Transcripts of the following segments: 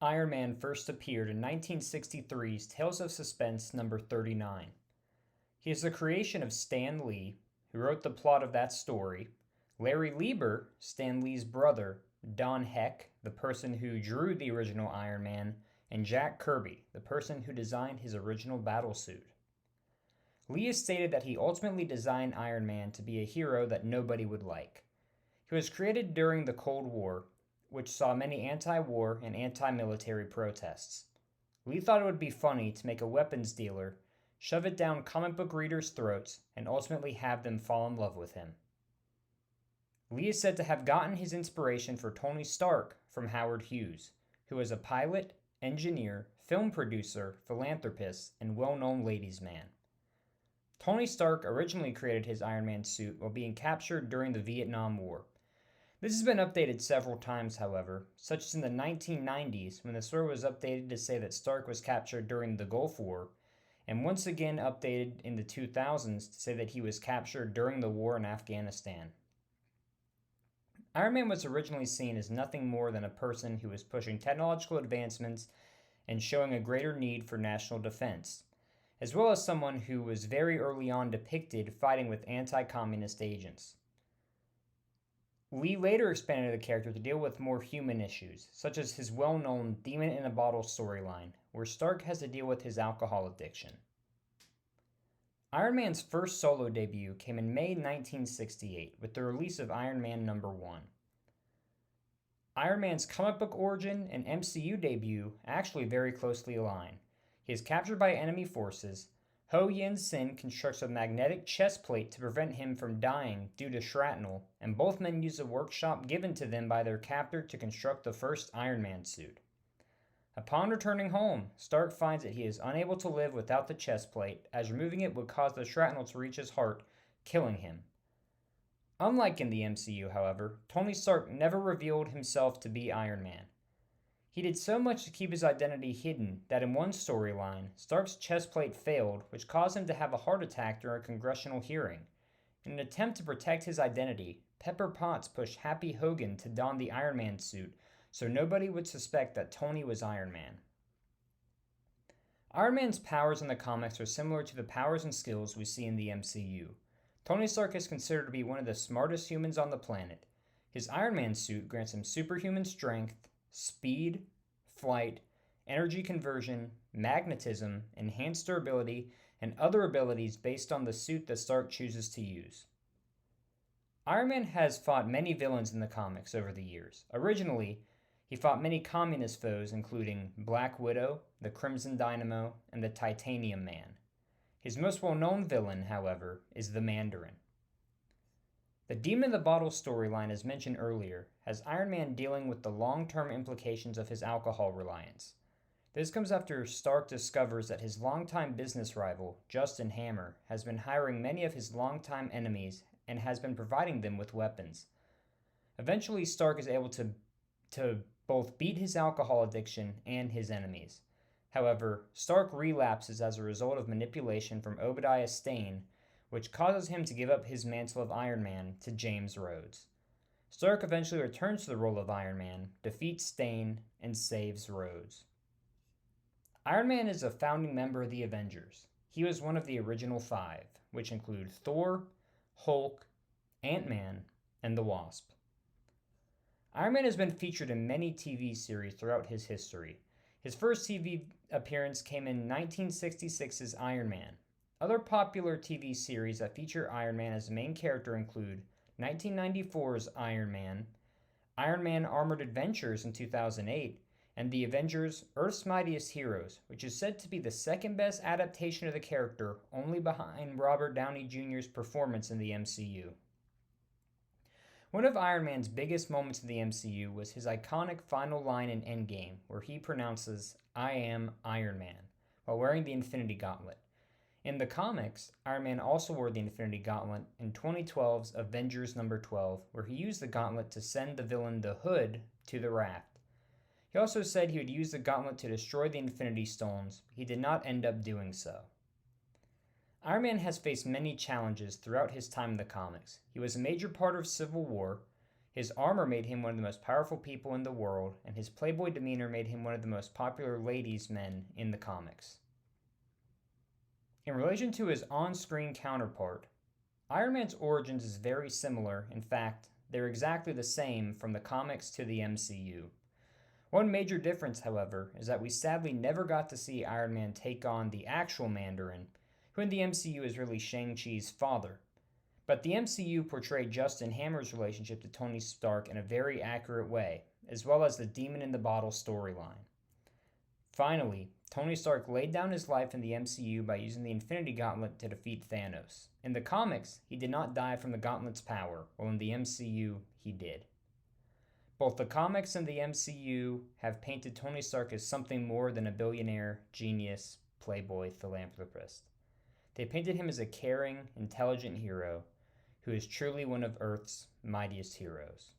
Iron Man first appeared in 1963's Tales of Suspense number 39. He is the creation of Stan Lee, who wrote the plot of that story, Larry Lieber, Stan Lee's brother, Don Heck, the person who drew the original Iron Man, and Jack Kirby, the person who designed his original battlesuit. Lee has stated that he ultimately designed Iron Man to be a hero that nobody would like. He was created during the Cold War, which saw many anti-war and anti-military protests. Lee thought it would be funny to make a weapons dealer, shove it down comic book readers' throats, and ultimately have them fall in love with him. Lee is said to have gotten his inspiration for Tony Stark from Howard Hughes, who was a pilot, engineer, film producer, philanthropist, and well-known ladies' man. Tony Stark originally created his Iron Man suit while being captured during the Vietnam War. This has been updated several times, however, such as in the 1990s when the story was updated to say that Stark was captured during the Gulf War, and once again updated in the 2000s to say that he was captured during the war in Afghanistan. Iron Man was originally seen as nothing more than a person who was pushing technological advancements and showing a greater need for national defense, as well as someone who was very early on depicted fighting with anti-communist agents. Lee later expanded the character to deal with more human issues, such as his well-known Demon in a Bottle storyline, where Stark has to deal with his alcohol addiction. Iron Man's first solo debut came in May 1968 with the release of Iron Man number 1. Iron Man's comic book origin and MCU debut actually very closely align. He is captured by enemy forces. Ho Yin Sin constructs a magnetic chest plate to prevent him from dying due to shrapnel, and both men use a workshop given to them by their captor to construct the first Iron Man suit. Upon returning home, Stark finds that he is unable to live without the chest plate, as removing it would cause the shrapnel to reach his heart, killing him. Unlike in the MCU, however, Tony Stark never revealed himself to be Iron Man. He did so much to keep his identity hidden that in one storyline, Stark's chest plate failed, which caused him to have a heart attack during a congressional hearing. In an attempt to protect his identity, Pepper Potts pushed Happy Hogan to don the Iron Man suit so nobody would suspect that Tony was Iron Man. Iron Man's powers in the comics are similar to the powers and skills we see in the MCU. Tony Stark is considered to be one of the smartest humans on the planet. His Iron Man suit grants him superhuman strength, speed, flight, energy conversion, magnetism, enhanced durability, and other abilities based on the suit that Stark chooses to use. Iron Man has fought many villains in the comics over the years. Originally, he fought many communist foes including Black Widow, the Crimson Dynamo, and the Titanium Man. His most well-known villain, however, is the Mandarin. The Demon in the Bottle storyline, as mentioned earlier, has Iron Man dealing with the long-term implications of his alcohol reliance. This comes after Stark discovers that his longtime business rival, Justin Hammer, has been hiring many of his longtime enemies and has been providing them with weapons. Eventually, Stark is able to both beat his alcohol addiction and his enemies. However, Stark relapses as a result of manipulation from Obadiah Stane, which causes him to give up his mantle of Iron Man to James Rhodes. Stark eventually returns to the role of Iron Man, defeats Stane, and saves Rhodes. Iron Man is a founding member of the Avengers. He was one of the original 5, which include Thor, Hulk, Ant-Man, and the Wasp. Iron Man has been featured in many TV series throughout his history. His first TV appearance came in 1966's Iron Man. Other popular TV series that feature Iron Man as the main character include 1994's Iron Man Armored Adventures in 2008, and The Avengers Earth's Mightiest Heroes, which is said to be the second best adaptation of the character, only behind Robert Downey Jr.'s performance in the MCU. One of Iron Man's biggest moments in the MCU was his iconic final line in Endgame, where he pronounces, "I am Iron Man," while wearing the Infinity Gauntlet. In the comics, Iron Man also wore the Infinity Gauntlet in 2012's Avengers number 12, where he used the gauntlet to send the villain the Hood to the raft. He also said he would use the gauntlet to destroy the Infinity Stones, but he did not end up doing so. Iron Man has faced many challenges throughout his time in the comics. He was a major part of Civil War. His armor made him one of the most powerful people in the world, and his playboy demeanor made him one of the most popular ladies' men in the comics. In relation to his on-screen counterpart, Iron Man's origins is very similar. In fact, they're exactly the same from the comics to the MCU. One major difference, however, is that we sadly never got to see Iron Man take on the actual Mandarin, who in the MCU is really Shang-Chi's father. But the MCU portrayed Justin Hammer's relationship to Tony Stark in a very accurate way, as well as the Demon in the Bottle storyline. Finally, Tony Stark laid down his life in the MCU by using the Infinity Gauntlet to defeat Thanos. In the comics, he did not die from the Gauntlet's power, while in the MCU, he did. Both the comics and the MCU have painted Tony Stark as something more than a billionaire, genius, playboy, philanthropist. They painted him as a caring, intelligent hero who is truly one of Earth's mightiest heroes.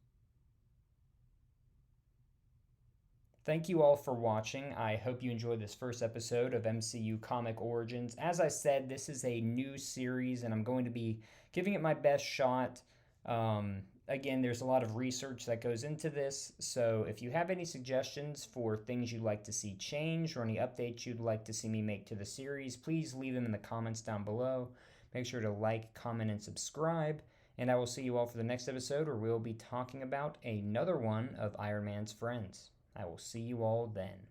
Thank you all for watching. I hope you enjoyed this first episode of MCU Comic Origins. As I said, this is a new series and I'm going to be giving it my best shot. Again, there's a lot of research that goes into this, so if you have any suggestions for things you'd like to see changed or any updates you'd like to see me make to the series, please leave them in the comments down below. Make sure to like, comment, and subscribe, and I will see you all for the next episode where we'll be talking about another one of Iron Man's friends. I will see you all then.